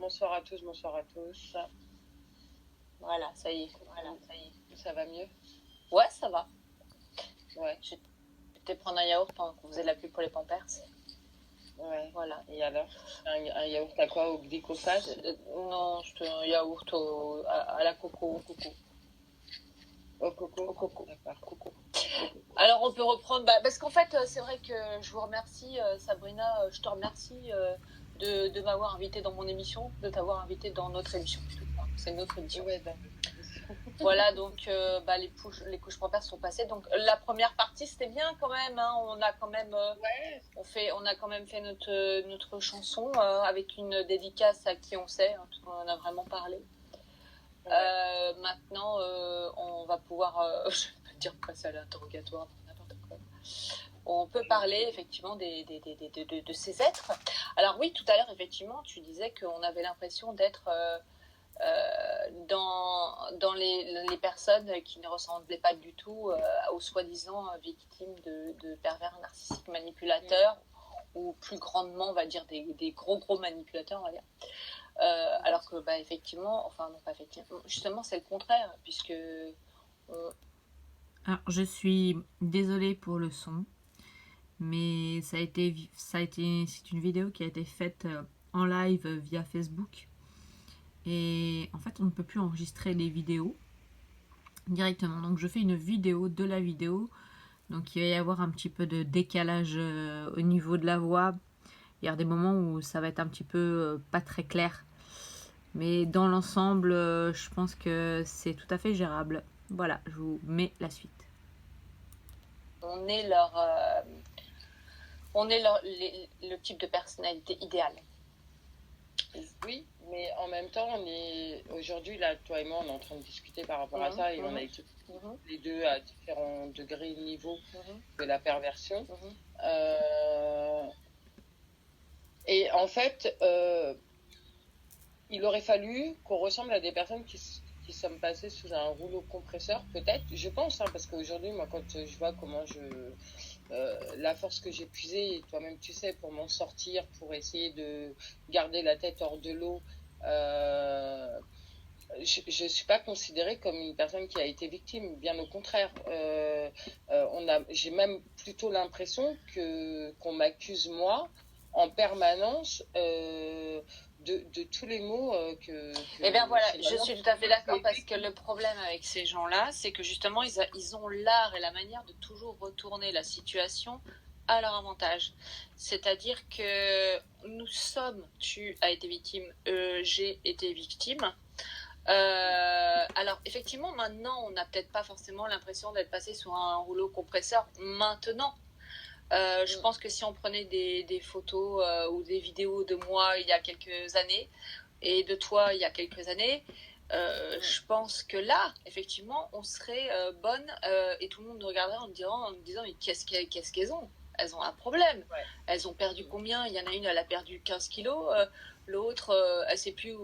Bonsoir à tous, bonsoir à tous. Voilà, ça y est. Ça va mieux? Ouais, ça va. Ouais. Je t'ai prendre un yaourt pendant qu'on faisait la pub pour les Pampers. Ouais. Voilà. Et alors? Un yaourt à quoi? Au glyphosate? Non, un yaourt à la coco. Au coco? Au coco. D'accord. Coco. Alors on peut reprendre, parce qu'en fait c'est vrai que je vous remercie Sabrina, je te remercie de m'avoir invité dans mon émission, de t'avoir invité dans notre émission. C'est notre émission. Ouais, voilà, donc les couches Pampers sont passées. Donc la première partie c'était bien quand même, hein, on a quand même on a quand même fait notre chanson avec une dédicace à qui on sait, hein, on en a vraiment parlé. Ouais. Maintenant on va pouvoir je vais dire passer à l'interrogatoire, n'importe quoi. On peut parler effectivement de ces êtres. Alors oui, tout à l'heure effectivement tu disais qu'on avait l'impression d'être dans les personnes qui ne ressemblaient pas du tout aux soi-disant victimes de pervers narcissiques manipulateurs, ou plus grandement on va dire des gros manipulateurs, on va dire. Alors que effectivement, enfin non pas effectivement, justement c'est le contraire, puisque Alors je suis désolée pour le son, mais c'est une vidéo qui a été faite en live via Facebook. Et en fait, on ne peut plus enregistrer les vidéos directement. Donc je fais une vidéo de la vidéo. Donc il va y avoir un petit peu de décalage au niveau de la voix. Il y a des moments où ça va être un petit peu pas très clair. Mais dans l'ensemble, je pense que c'est tout à fait gérable. Voilà, je vous mets la suite. On est le type de personnalité idéale. Oui, mais en même temps, aujourd'hui, là, toi et moi, on est en train de discuter par rapport à ça, et on a été les deux à différents degrés et niveaux de la perversion. Et en fait, il aurait fallu qu'on ressemble à des personnes qui sommes passées sous un rouleau compresseur, peut-être, je pense, hein, parce qu'aujourd'hui, moi, quand je vois comment la force que j'ai puisée, et toi-même tu sais, pour m'en sortir, pour essayer de garder la tête hors de l'eau, je ne suis pas considérée comme une personne qui a été victime, bien au contraire. J'ai même plutôt l'impression qu'on m'accuse, moi, en permanence de tous les maux que Eh bien voilà, je suis tout à fait d'accord, parce que le problème avec ces gens-là, c'est que justement, ils ont l'art et la manière de toujours retourner la situation à leur avantage. C'est-à-dire que tu as été victime, j'ai été victime. Alors effectivement, maintenant, on n'a peut-être pas forcément l'impression d'être passé sur un rouleau compresseur maintenant. Je pense que si on prenait des photos ou des vidéos de moi il y a quelques années et de toi il y a quelques années, je pense que là, effectivement, on serait bonne et tout le monde nous regarderait en nous disant mais qu'est-ce qu'elles ont? Elles ont un problème. Ouais. Elles ont perdu combien? Il y en a une, elle a perdu 15 kilos. L'autre, elle ne sait plus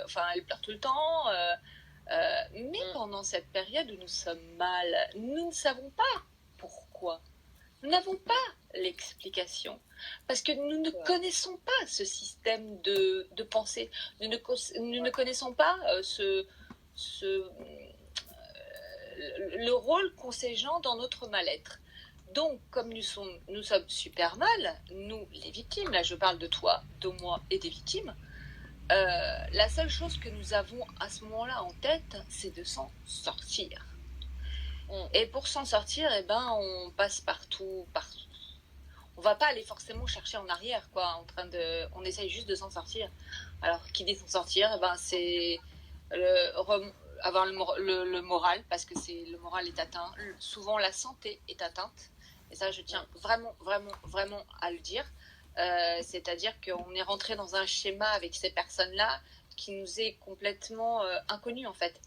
enfin, elle pleure tout le temps. Mais pendant cette période où nous sommes mal, nous ne savons pas pourquoi. Nous n'avons pas l'explication, parce que nous ne connaissons pas ce système de pensée. Nous ne connaissons pas le rôle qu'ont ces gens dans notre mal-être. Donc, comme nous sommes super mal, nous, les victimes, là je parle de toi, de moi et des victimes, la seule chose que nous avons à ce moment-là en tête, c'est de s'en sortir. Et pour s'en sortir, on passe partout. On va pas aller forcément chercher en arrière, quoi, on essaye juste de s'en sortir. Alors, qui dit s'en sortir, c'est avoir le moral, parce que le moral est atteint. Souvent, la santé est atteinte. Et ça, je tiens vraiment à le dire. C'est-à-dire qu'on est rentré dans un schéma avec ces personnes-là qui nous est complètement inconnu, en fait.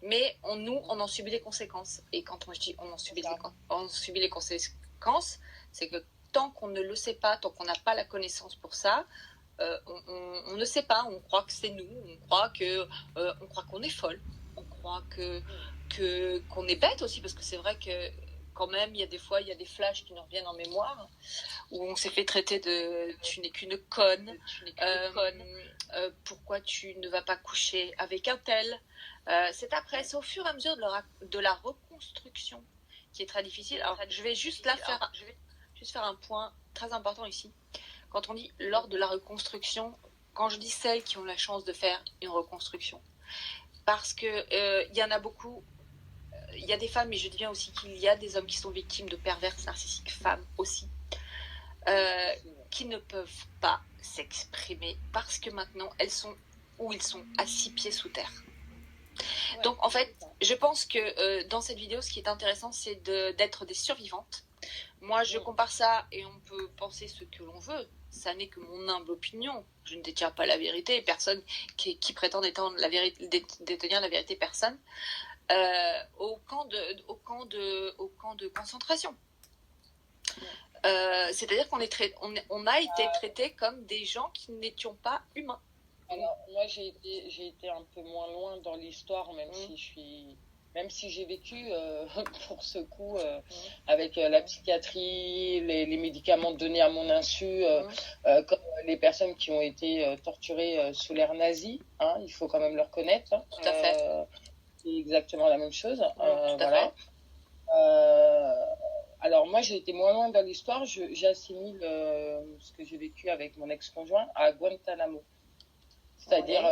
Mais on en subit les conséquences. Et quand je dis on en subit les conséquences, c'est que tant qu'on ne le sait pas, tant qu'on n'a pas la connaissance pour ça, on ne sait pas, on croit que c'est nous, on croit qu'on est folle, on croit qu'on est bête aussi, parce que c'est vrai que quand même, il y a des fois, il y a des flashs qui nous reviennent en mémoire, où on s'est fait traiter de « tu n'es qu'une conne, pourquoi tu ne vas pas coucher avec un tel ?» C'est après, c'est au fur et à mesure de la reconstruction qui est très difficile. Alors, je vais juste faire un point très important ici. Quand on dit lors de la reconstruction, quand je dis celles qui ont la chance de faire une reconstruction, parce que il y en a beaucoup, il y a des femmes, mais je dis bien aussi qu'il y a des hommes qui sont victimes de pervers narcissiques, femmes aussi, qui ne peuvent pas s'exprimer parce que maintenant elles sont où ils sont à 6 pieds sous terre. Donc en fait, je pense que dans cette vidéo, ce qui est intéressant, c'est d'être des survivantes. Moi, je compare ça, et on peut penser ce que l'on veut, ça n'est que mon humble opinion. Je ne détiens pas la vérité, personne qui prétend détenir la vérité, personne. Au camp de concentration. C'est-à-dire qu'on a été traités comme des gens qui n'étions pas humains. Alors, moi, j'ai été un peu moins loin dans l'histoire, même si j'ai vécu pour ce coup avec la psychiatrie, les médicaments donnés à mon insu, comme les personnes qui ont été torturées sous l'ère nazie, hein, il faut quand même le reconnaître. Hein, tout à fait. C'est exactement la même chose. Tout à voilà. Alors moi, j'ai été moins loin dans l'histoire. J'assimile ce que j'ai vécu avec mon ex-conjoint à Guantanamo. C'est-à-dire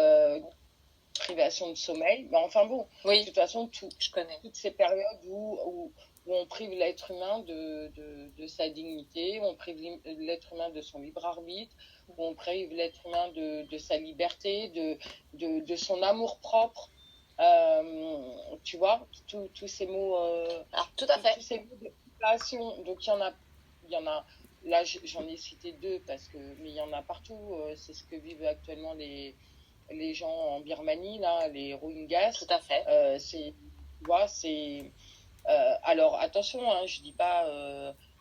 privation de sommeil. Mais enfin bon, oui, de toute façon, je connais. Toutes ces périodes où on prive l'être humain de sa dignité, où on prive l'être humain de son libre arbitre, où on prive l'être humain de sa liberté, de son amour propre. Tu vois, tous ces mots. Alors, tout à fait. Tous ces mots de privation. Donc il y en a. Là, j'en ai cité 2 mais il y en a partout. C'est ce que vivent actuellement les gens en Birmanie, là, les Rohingyas. Tout à fait. Tu vois, alors attention, hein, je dis pas.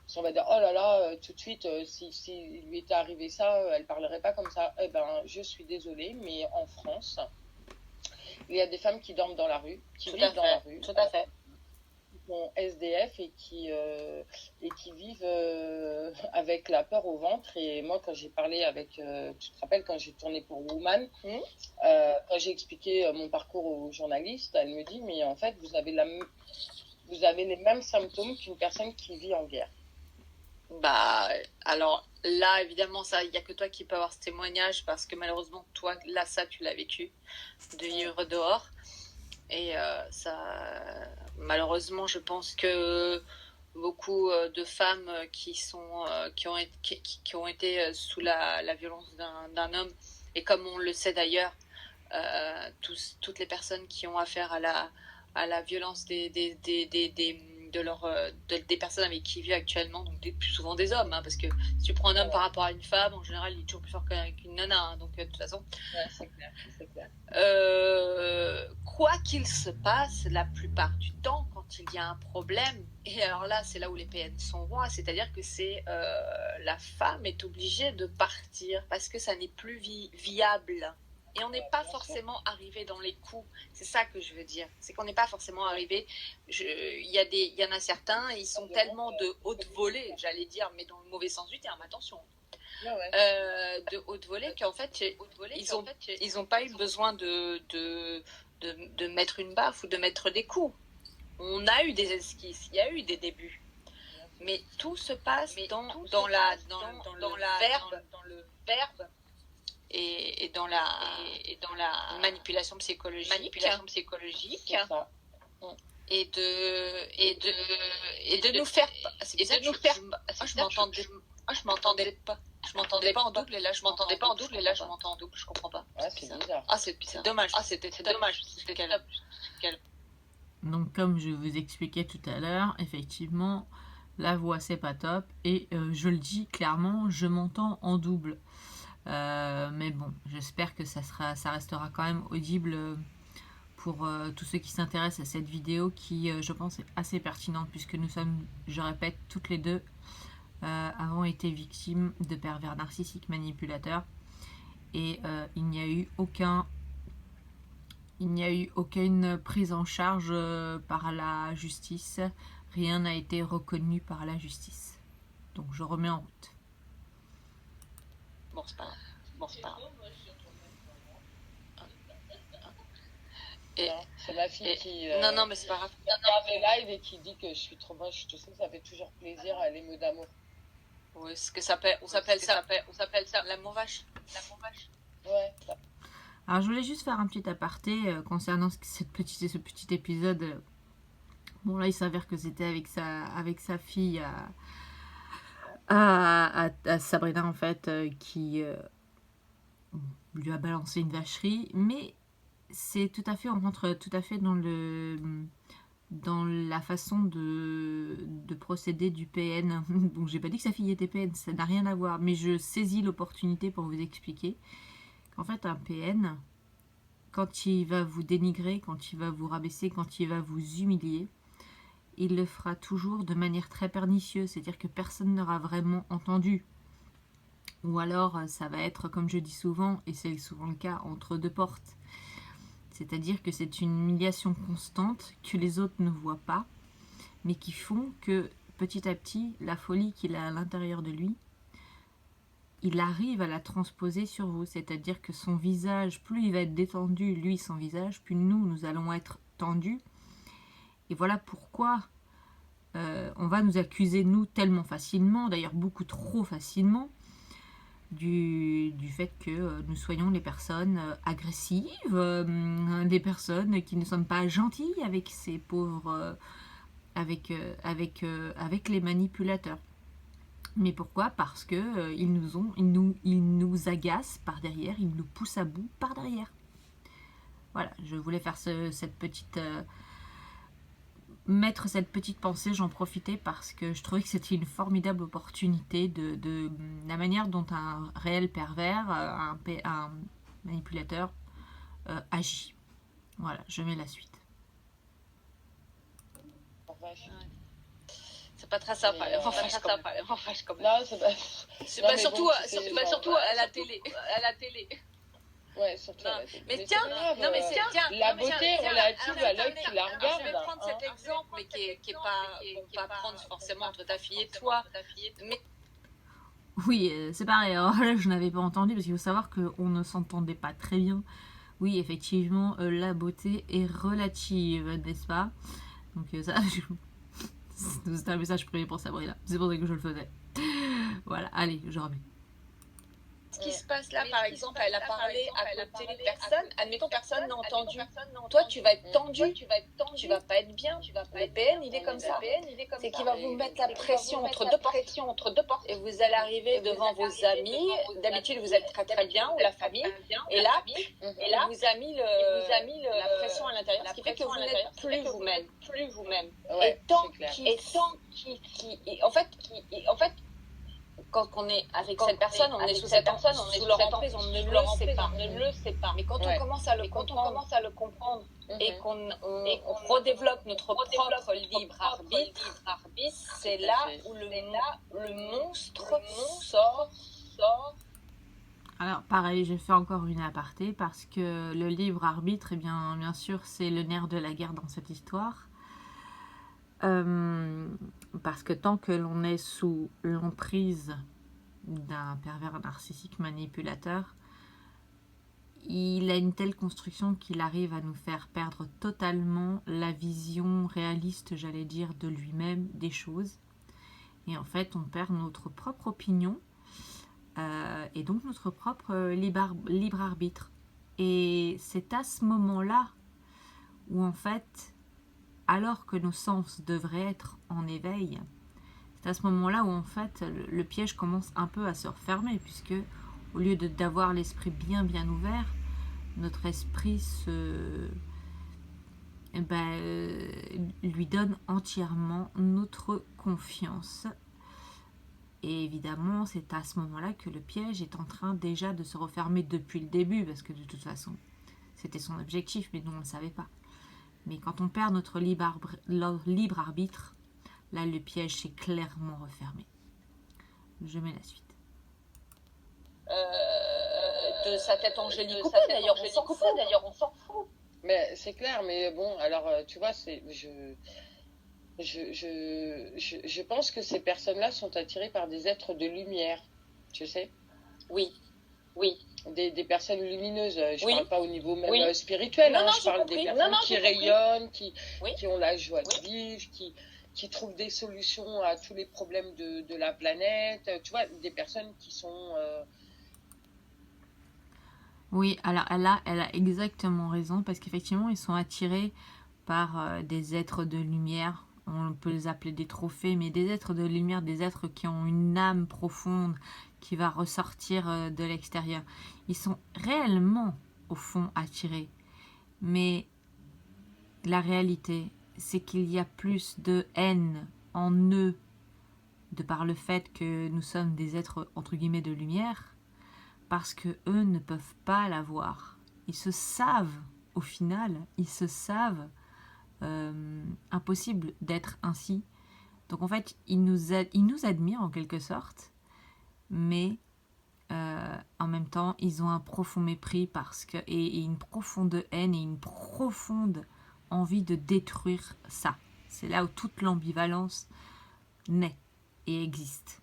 Si on va dire oh là là, tout de suite, si lui était arrivé ça, elle parlerait pas comme ça. Eh ben, je suis désolée, mais en France, il y a des femmes qui dorment dans la rue, qui vivent dans la rue. Tout à fait. SDF et qui vivent avec la peur au ventre. Et moi, quand j'ai parlé avec, tu te rappelles, quand j'ai tourné pour Woman, quand j'ai expliqué mon parcours aux journalistes, elle me dit, mais en fait, vous avez les mêmes symptômes qu'une personne qui vit en guerre. Bah, alors là, évidemment, il n'y a que toi qui peux avoir ce témoignage parce que malheureusement, toi, là, ça, tu l'as vécu, de vivre dehors. Et malheureusement, je pense que beaucoup de femmes qui ont été sous la violence d'un homme, et comme on le sait d'ailleurs, toutes les personnes qui ont affaire à la violence des personnes avec qui ils vivent actuellement, donc plus souvent des hommes, hein, parce que si tu prends un homme par rapport à une femme, en général, il est toujours plus fort qu'une nana, hein, donc de toute façon. Ouais, c'est clair. Quoi qu'il se passe, la plupart du temps, quand il y a un problème, et alors là, c'est là où les PN sont rois, c'est-à-dire que la femme est obligée de partir parce que ça n'est plus viable. Et on n'est pas forcément arrivé dans les coups. C'est ça que je veux dire. C'est qu'on n'est pas forcément arrivé. Il y en a certains, ils sont tellement de haute volée, j'allais dire, mais dans le mauvais sens du terme, attention. De haute volée qu'en fait, ils n'ont pas eu besoin de mettre une baffe ou de mettre des coups. On a eu des esquisses, il y a eu des débuts. Mais tout se passe dans le verbe. Et dans la manipulation psychologique. Et de nous faire. Je m'entendais pas en double et là je m'entends en double. Je comprends pas. Ah, c'est bizarre. Ah, c'est dommage. Ah, c'est dommage. Donc comme je vous expliquais tout à l'heure, effectivement, la voix c'est pas top et je le dis clairement, je m'entends en double. Mais bon, j'espère que ça restera quand même audible pour tous ceux qui s'intéressent à cette vidéo qui, je pense, est assez pertinente puisque nous sommes, je répète, toutes les deux avons été victimes de pervers narcissiques manipulateurs et il n'y a eu aucune prise en charge par la justice, rien n'a été reconnu par la justice. Donc je remets en route. Bon, c'est pas grave. Bon, c'est pas grave. Non, c'est ma fille qui Non, mais c'est pas grave. regarde les lives et qui dit que je suis trop moche. Tu sais que ça fait toujours plaisir à les mots d'amour. Oui, ce que ça s'appelle, on s'appelle ça l'amour vache. Ouais. Alors je voulais juste faire un petit aparté concernant ce petit épisode. Bon là il s'avère que c'était avec sa fille à Sabrina en fait qui lui a balancé une vacherie, mais c'est tout à fait, on rentre tout à fait dans la façon de procéder du PN. Donc j'ai pas dit que sa fille était PN, ça n'a rien à voir, mais je saisis l'opportunité pour vous expliquer qu'en fait un PN, quand il va vous dénigrer, quand il va vous rabaisser, quand il va vous humilier, il le fera toujours de manière très pernicieuse, c'est-à-dire que personne n'aura vraiment entendu. Ou alors ça va être, comme je dis souvent, et c'est souvent le cas, entre deux portes. C'est-à-dire que c'est une humiliation constante que les autres ne voient pas, mais qui font que petit à petit, la folie qu'il a à l'intérieur de lui, il arrive à la transposer sur vous. C'est-à-dire que son visage, plus il va être détendu, lui, son visage, plus nous allons être tendus. Et voilà pourquoi on va nous accuser, nous, tellement facilement, d'ailleurs beaucoup trop facilement, du fait que nous soyons les personnes agressives, des personnes qui ne sont pas gentilles avec ces pauvres, avec les manipulateurs. Mais pourquoi? Parce que ils nous agacent par derrière, ils nous poussent à bout par derrière. Voilà, je voulais faire mettre cette petite pensée, j'en profitais parce que je trouvais que c'était une formidable opportunité de la manière dont un réel pervers, un manipulateur agit. Voilà, je mets la suite. C'est pas très sympa, les enfants comme Non, c'est pas. C'est Non, pas mais surtout, bon, surtout à la télé. Ouais, surtout. Non, à la télé. mais c'est tiens, pas grave, non mais tiens, la beauté relative à l'œil qui la je regarde. vais prendre cet exemple, mais qui est pas prendre forcément entre ta fille et toi. Mais Oui, c'est pareil. Alors là, je n'avais pas entendu parce qu'il faut savoir qu'on ne s'entendait pas très bien. Oui, effectivement, la beauté est relative, n'est-ce pas? Donc ça, c'était un message privé pour Sabrina. C'est pour ça que je le faisais. Voilà, allez, je remets. ce qui se passe là, par exemple, elle a parlé à côté de personne, admettons personne n'a entendu. Toi, tu vas être tendu, tu vas pas être bien. Le PN, il est comme ça. C'est qu'il va vous mettre la pression entre deux portes. Et vous allez arriver devant vos amis. D'habitude, vous êtes très très bien, ou la famille. Et là, il vous a mis la pression à l'intérieur, ce qui fait que vous n'êtes plus vous-même. Ouais, Et tant c'est clair. en fait, quand on est avec cette personne, on est sous cette personne, on est sous leur emprise, on ne le sait pas. Mais quand on commence à le comprendre et qu'on redéveloppe notre propre libre arbitre, c'est là où le monstre sort. Alors, pareil, j'ai fait encore une aparté parce que le libre arbitre, eh bien sûr, c'est le nerf de la guerre dans cette histoire. Parce que tant que l'on est sous l'emprise d'un pervers narcissique manipulateur, il a une telle construction qu'il arrive à nous faire perdre totalement la vision réaliste, j'allais dire, de lui-même, des choses. Et en fait, on perd notre propre opinion et donc notre propre libre arbitre. Et c'est à ce moment-là où en fait, alors que nos sens devraient être en éveil, c'est à ce moment-là où en fait le piège commence un peu à se refermer, puisque au lieu d'avoir l'esprit bien ouvert, notre esprit lui donne entièrement notre confiance. Et évidemment, c'est à ce moment-là que le piège est en train déjà de se refermer depuis le début, parce que de toute façon, c'était son objectif, mais nous on ne le savait pas. Mais quand on perd notre libre arbitre, là le piège s'est clairement refermé. Je mets la suite. De sa tête angélique coupée, d'ailleurs, on s'en fout. Mais c'est clair, mais bon, alors tu vois, je pense que ces personnes-là sont attirées par des êtres de lumière, tu sais. Oui, oui. Des personnes lumineuses. Je Oui. parle pas au niveau même Oui. spirituel, Non, hein, non, je j'ai parle des compris. personnes Non, non, qui j'ai compris. rayonnent, Oui. qui ont la joie de Oui. vivre, qui trouvent des solutions à tous les problèmes de la planète. Tu vois, des personnes qui sont... Oui, alors elle a exactement raison parce qu'effectivement, ils sont attirés par des êtres de lumière. On peut les appeler des trophées, mais des êtres de lumière, des êtres qui ont une âme profonde qui va ressortir de l'extérieur. Ils sont réellement, au fond, attirés. Mais la réalité, c'est qu'il y a plus de haine en eux, de par le fait que nous sommes des êtres, entre guillemets, de lumière, parce que eux ne peuvent pas la voir. Ils se savent, au final, ils se savent impossible d'être ainsi. Donc en fait, ils nous admirent en quelque sorte, mais en même temps, ils ont un profond mépris et une profonde haine et une profonde envie de détruire ça. C'est là où toute l'ambivalence naît et existe.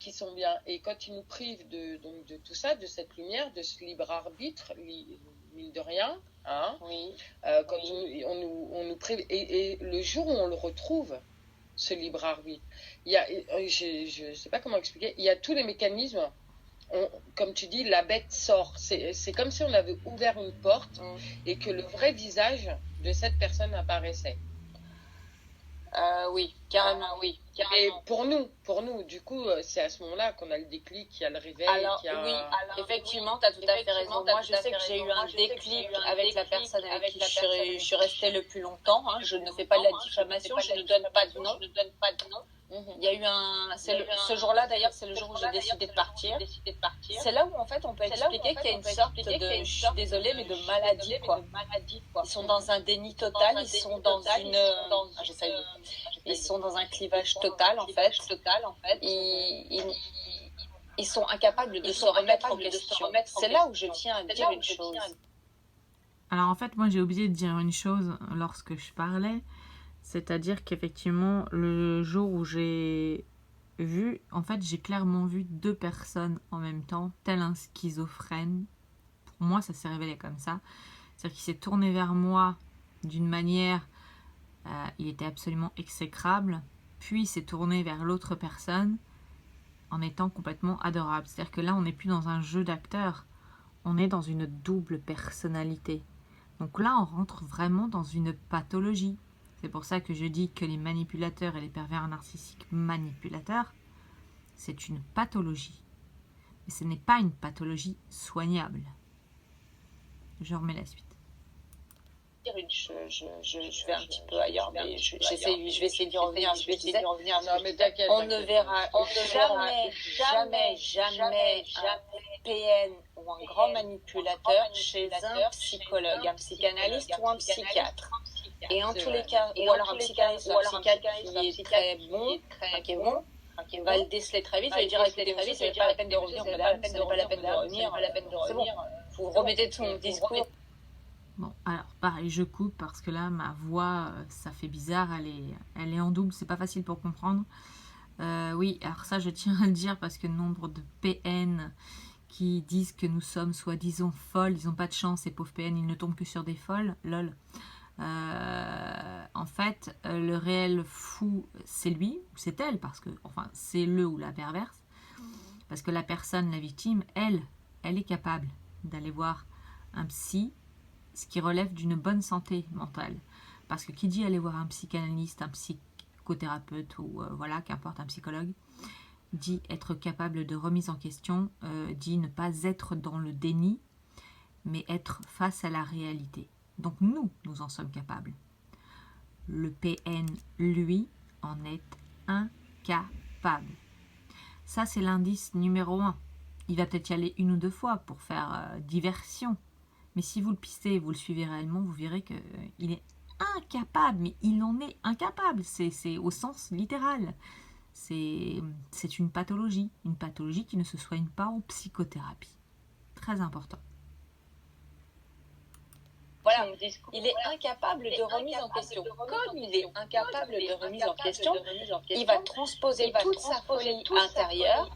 qui sont bien. Et quand ils nous privent donc de tout ça, de cette lumière, de ce libre arbitre, mine de rien, hein, Oui. Quand on nous prive, et le jour où on le retrouve, ce libre arbitre, il y a, je ne sais pas comment expliquer, il y a tous les mécanismes. Comme tu dis, la bête sort. C'est comme si on avait ouvert une porte et que le vrai visage de cette personne apparaissait. Oui, carrément, oui. Carrément. Et pour nous, du coup, c'est à ce moment-là qu'on a le déclic, qu'il y a le réveil. Alors, oui, effectivement, tu as tout à fait raison. Moi, je sais que j'ai eu un déclic avec la personne avec qui je suis restée le plus longtemps. Hein. Je ne fais pas de la diffamation, je ne donne pas de nom. Il y a eu ce jour-là, d'ailleurs, c'est le jour où j'ai décidé de partir. C'est là où, en fait, on peut expliquer qu'il y a une sorte de, je suis désolée, mais de maladie, quoi. Ils sont dans un déni total, ils sont dans une... Ils sont dans un clivage total, en fait. Ils sont incapables de se remettre en question. C'est là où je tiens à dire une chose. Alors en fait, moi j'ai oublié de dire une chose lorsque je parlais, c'est-à-dire qu'effectivement, le jour où j'ai vu, en fait, j'ai clairement vu deux personnes en même temps, tel un schizophrène. Pour moi, ça s'est révélé comme ça. C'est-à-dire qu'il s'est tourné vers moi d'une manière, il était absolument exécrable, puis il s'est tourné vers l'autre personne en étant complètement adorable. C'est-à-dire que là, on n'est plus dans un jeu d'acteur, on est dans une double personnalité. Donc là, on rentre vraiment dans une pathologie. C'est pour ça que je dis que les manipulateurs et les pervers narcissiques manipulateurs, c'est une pathologie. Mais ce n'est pas une pathologie soignable. Je remets la suite. Je vais un petit peu ailleurs, mais je vais essayer d'y revenir. On ne verra jamais un PN ou un grand manipulateur chez un psychologue, un psychanalyste ou un psychiatre. Et en tous les cas, ou alors un psychanalyste ou un psychiatre qui est très bon, qui est bon, on va le déceler très vite, il va dire écoutez, monsieur, c'est pas la peine de revenir, madame, c'est pas la peine de revenir, c'est bon, vous remettez tout mon discours. Bon, alors pareil, je coupe parce que là, ma voix, ça fait bizarre, elle est en double, c'est pas facile pour comprendre. Oui, alors ça, je tiens à le dire parce que nombre de PN qui disent que nous sommes soi-disant folles, ils n'ont pas de chance, ces pauvres PN, ils ne tombent que sur des folles, lol. En fait, le réel fou, c'est lui, ou c'est elle, parce que, enfin, c'est le ou la perverse, parce que la personne, la victime, elle est capable d'aller voir un psy, ce qui relève d'une bonne santé mentale. Parce que qui dit aller voir un psychanalyste, un psychothérapeute ou voilà, qu'importe, un psychologue, dit être capable de remise en question, dit ne pas être dans le déni, mais être face à la réalité. Donc nous en sommes capables. Le PN, lui, en est incapable. Ça, c'est l'indice numéro 1. Il va peut-être y aller une ou deux fois pour faire diversion. Mais si vous le pistez et vous le suivez réellement, vous verrez qu'il est incapable. Mais il en est incapable. C'est au sens littéral. C'est une pathologie. Une pathologie qui ne se soigne pas en psychothérapie. Très important. voilà, il est incapable de remise en question. Comme il est incapable de remise en question, il va transposer toute sa folie intérieure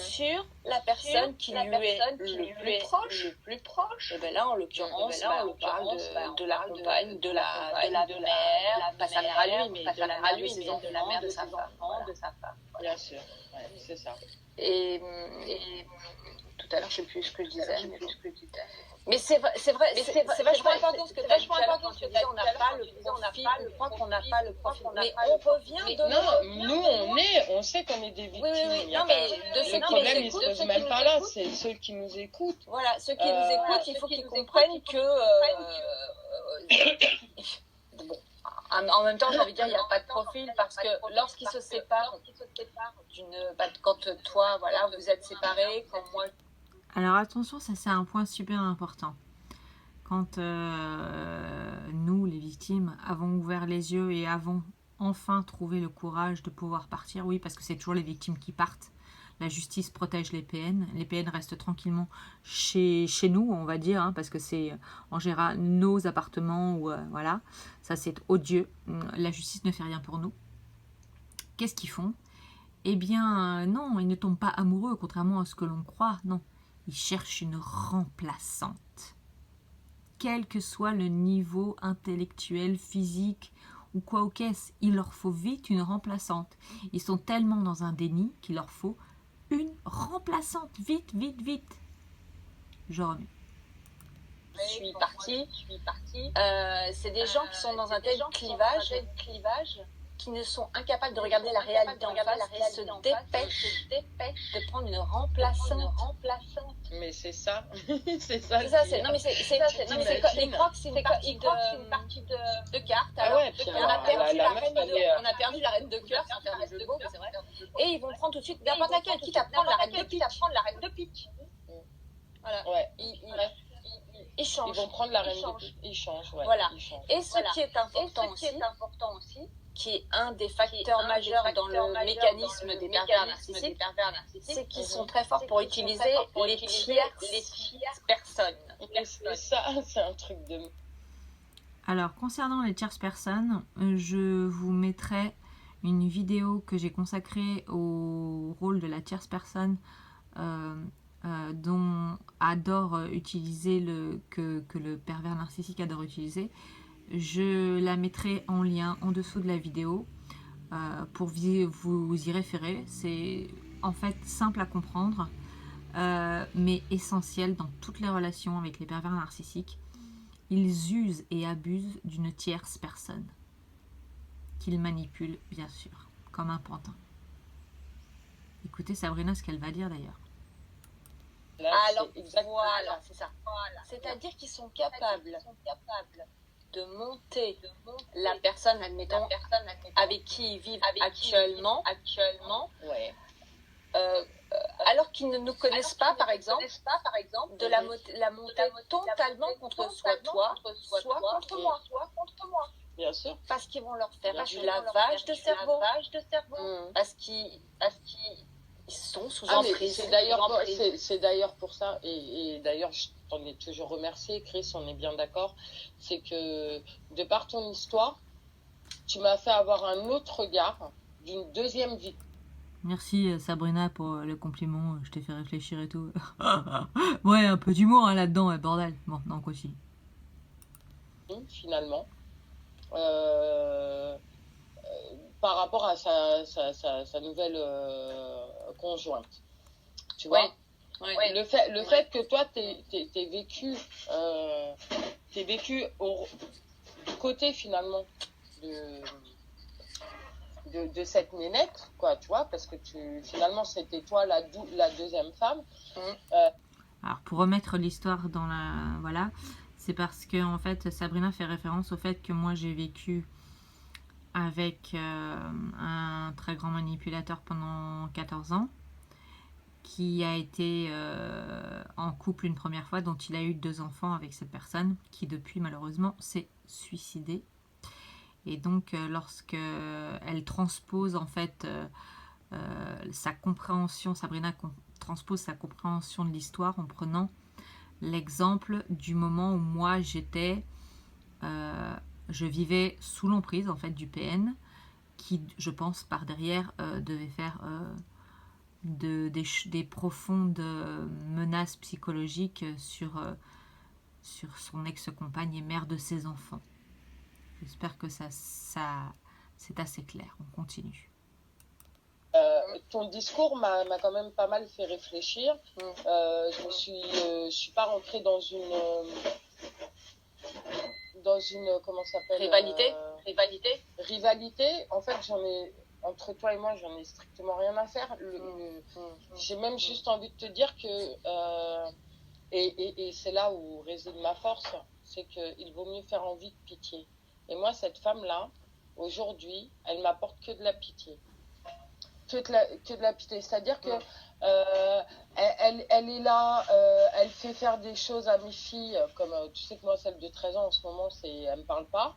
sur la personne qui lui est le plus proche. Et bien là, en l'occurrence, on parle de la compagne, de la mère, pas sa mère à lui, mais de la mère de ses enfants, de sa femme. Bien sûr, ouais, c'est ça. Et tout à l'heure, je ne sais plus ce que je disais. Mais c'est vachement important ce que tu as dit. On n'a pas le profil, on croit qu'on n'a pas le profil. Mais on revient de non, nous, on sait qu'on est des victimes. Oui. Non, mais le problème, il ne se pose même pas là, c'est ceux qui nous écoutent. Voilà, ceux qui nous écoutent, il faut qu'ils comprennent que... bon, en même temps, j'ai envie de dire, il n'y a pas de profil, parce que lorsqu'ils se séparent, quand toi, voilà, vous êtes séparés, quand moi... Alors attention, ça c'est un point super important. Quand nous, les victimes, avons ouvert les yeux et avons enfin trouvé le courage de pouvoir partir, oui, parce que c'est toujours les victimes qui partent. La justice protège les PN. Les PN restent tranquillement chez nous, on va dire, hein, parce que c'est en général nos appartements, ou voilà. Ça c'est odieux. La justice ne fait rien pour nous. Qu'est-ce qu'ils font? Eh bien, non, ils ne tombent pas amoureux, contrairement à ce que l'on croit, non. Ils cherchent une remplaçante. Quel que soit le niveau intellectuel, physique ou quoi au caisse, il leur faut vite une remplaçante. Ils sont tellement dans un déni qu'il leur faut une remplaçante. Vite. Je remets. Je suis partie. C'est des gens qui sont dans un tel clivage qui ne sont incapables de regarder la réalité en face, qui se dépêchent de prendre une remplaçante. Mais c'est ça. c'est ça. Ils croient que c'est une partie de cartes. Alors, on a perdu la reine de cœur, sans faire de jeu de mots, c'est vrai. Et ils vont prendre tout de suite n'importe laquelle, quitte à prendre la reine de pitch. Voilà. Ils changent. Ils vont prendre la reine de pitch. Ils changent, ouais. Voilà. Et ce qui est important aussi, qui est un des facteurs majeurs dans le mécanisme des pervers narcissiques, c'est qu'ils sont très forts pour utiliser les tierces personnes. Et ça, c'est un truc de... Alors, concernant les tierces personnes, je vous mettrai une vidéo que j'ai consacrée au rôle de la tierce personne dont adore utiliser que le pervers narcissique adore utiliser. Je la mettrai en lien en dessous de la vidéo pour vous y référer. C'est en fait simple à comprendre, mais essentiel dans toutes les relations avec les pervers narcissiques. Ils usent et abusent d'une tierce personne, qu'ils manipulent bien sûr, comme un pantin. Écoutez Sabrina ce qu'elle va dire d'ailleurs. Alors voilà, c'est ça. C'est-à-dire qu'ils sont capables de monter la personne, admettons, avec qui ils vivent actuellement, alors qu'ils ne nous connaissent pas, par exemple, de la monter totalement contre soit toi, soit contre moi. Bien sûr. Parce qu'ils vont leur faire du lavage de cerveau, parce qu'ils sont sous emprise. C'est d'ailleurs pour ça, et d'ailleurs je t'en ai toujours remercié, Chris, on est bien d'accord, c'est que de par ton histoire, tu m'as fait avoir un autre regard d'une deuxième vie. Merci Sabrina pour le compliment, je t'ai fait réfléchir et tout. Ouais, un peu d'humour hein, là-dedans, bordel. Bon, non, quoi si. Finalement. Par rapport à sa nouvelle conjointe. Tu vois ouais. Le fait que toi, t'aies vécu du côté finalement de cette nénette, quoi, tu vois, parce que finalement, c'était toi la deuxième femme. Alors, pour remettre l'histoire dans la... Voilà, c'est parce que, en fait, Sabrina fait référence au fait que moi, j'ai vécu avec un très grand manipulateur pendant 14 ans, qui a été en couple une première fois, dont il a eu 2 enfants avec cette personne, qui depuis, malheureusement, s'est suicidée. Et donc, lorsque elle transpose, en fait, sa compréhension, Sabrina transpose sa compréhension de l'histoire en prenant l'exemple du moment où moi je vivais sous l'emprise en fait du PN, qui, je pense, par derrière, devait faire des profondes menaces psychologiques sur son ex-compagne et mère de ses enfants. J'espère que ça c'est assez clair. On continue. Ton discours m'a quand même pas mal fait réfléchir. Je suis pas rentrée dans une comment ça s'appelle, rivalité. En fait, entre toi et moi, j'en ai strictement rien à faire. J'ai même juste envie de te dire que et c'est là où réside ma force, c'est qu'il vaut mieux faire envie que pitié. Et moi, cette femme-là, aujourd'hui, elle m'apporte que de la pitié. Que de la pitié. C'est-à-dire que elle est là, elle fait faire des choses à mes filles, comme tu sais que moi, celle de 13 ans en ce moment, elle me parle pas,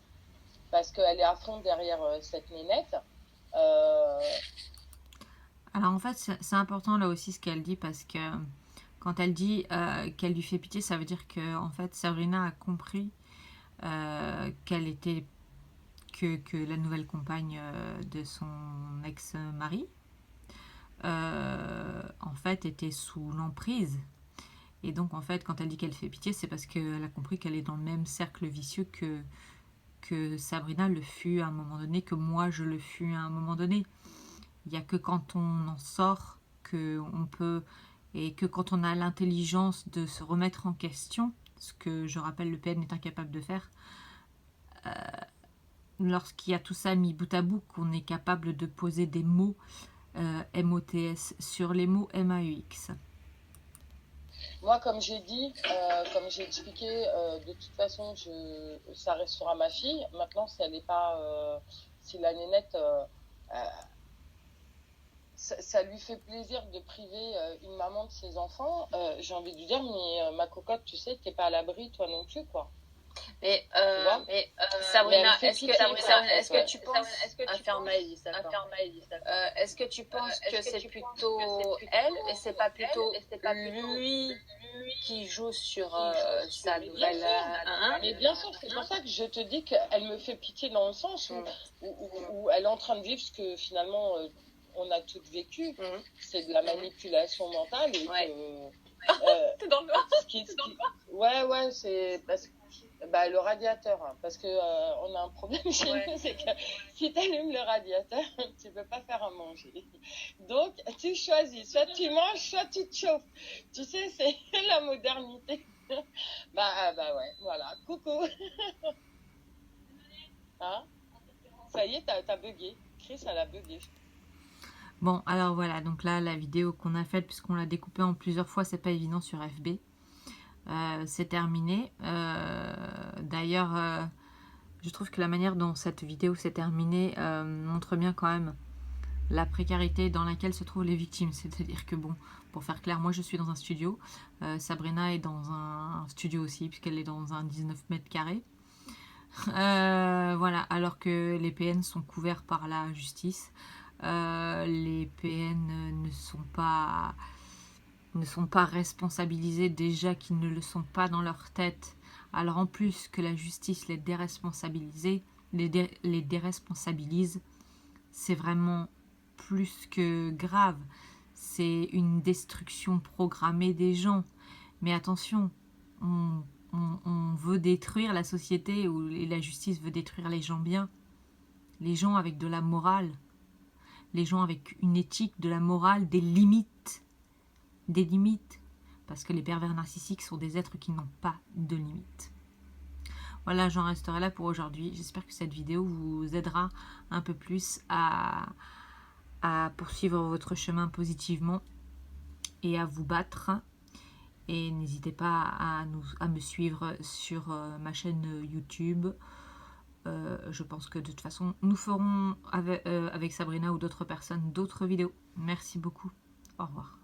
parce qu'elle est à fond derrière cette nénette. Alors en fait, c'est important là aussi ce qu'elle dit, parce que quand elle dit qu'elle lui fait pitié, ça veut dire que en fait Sabrina a compris qu'elle était que la nouvelle compagne de son ex-mari en fait était sous l'emprise. Et donc en fait quand elle dit qu'elle fait pitié, c'est parce qu'elle a compris qu'elle est dans le même cercle vicieux que Sabrina le fut à un moment donné, que moi je le fus à un moment donné. Il n'y a que quand on en sort qu'on peut, et que quand on a l'intelligence de se remettre en question, ce que je rappelle le PN est incapable de faire, lorsqu'il y a tout ça mis bout à bout, qu'on est capable de poser des mots MOTS sur les mots MAUX. Moi, comme j'ai dit, comme j'ai expliqué, de toute façon, ça restera ma fille. Maintenant, si elle n'est pas, si la nénette, ça lui fait plaisir de priver une maman de ses enfants, j'ai envie de lui dire, mais ma cocotte, tu sais, t'es pas à l'abri, toi non plus, quoi. Mais Sabrina, est-ce que tu penses est-ce que tu penses que c'est plutôt elle et c'est pas plutôt lui qui joue sur sa nouvelle mais bien sûr, c'est pour ça que je te dis qu'elle me fait pitié dans le sens où elle est en train de vivre ce que finalement on a toutes vécu. C'est de la manipulation mentale et que T'es dans le noir. Ouais, c'est parce que le radiateur, hein, parce que on a un problème chez nous, c'est que si tu allumes le radiateur, tu peux pas faire à manger. Donc tu choisis, soit tu manges, soit tu te chauffes. Tu sais, c'est la modernité. Bah ouais, voilà. Coucou. Hein? Ça y est, t'as bugué. Chris, elle a bugué. Bon, alors voilà, donc là, la vidéo qu'on a faite, puisqu'on l'a découpée en plusieurs fois, c'est pas évident sur FB. C'est terminé. D'ailleurs, je trouve que la manière dont cette vidéo s'est terminée montre bien quand même la précarité dans laquelle se trouvent les victimes. C'est-à-dire que bon, pour faire clair, moi je suis dans un studio, Sabrina est dans un studio aussi, puisqu'elle est dans un 19 mètres carrés. Voilà, alors que les PN sont couverts par la justice. Les PN ne sont pas responsabilisés, déjà qu'ils ne le sont pas dans leur tête. Alors en plus que la justice les déresponsabilise, c'est vraiment plus que grave. C'est une destruction programmée des gens. Mais attention, on veut détruire la société, ou la justice veut détruire les gens bien. Les gens avec de la morale. Les gens avec une éthique, de la morale, des limites. Des limites. Parce que les pervers narcissiques sont des êtres qui n'ont pas de limites. Voilà, j'en resterai là pour aujourd'hui. J'espère que cette vidéo vous aidera un peu plus à poursuivre votre chemin positivement et à vous battre. Et n'hésitez pas à me suivre sur ma chaîne YouTube. Je pense que de toute façon, nous ferons avec Sabrina ou d'autres personnes d'autres vidéos. Merci beaucoup. Au revoir.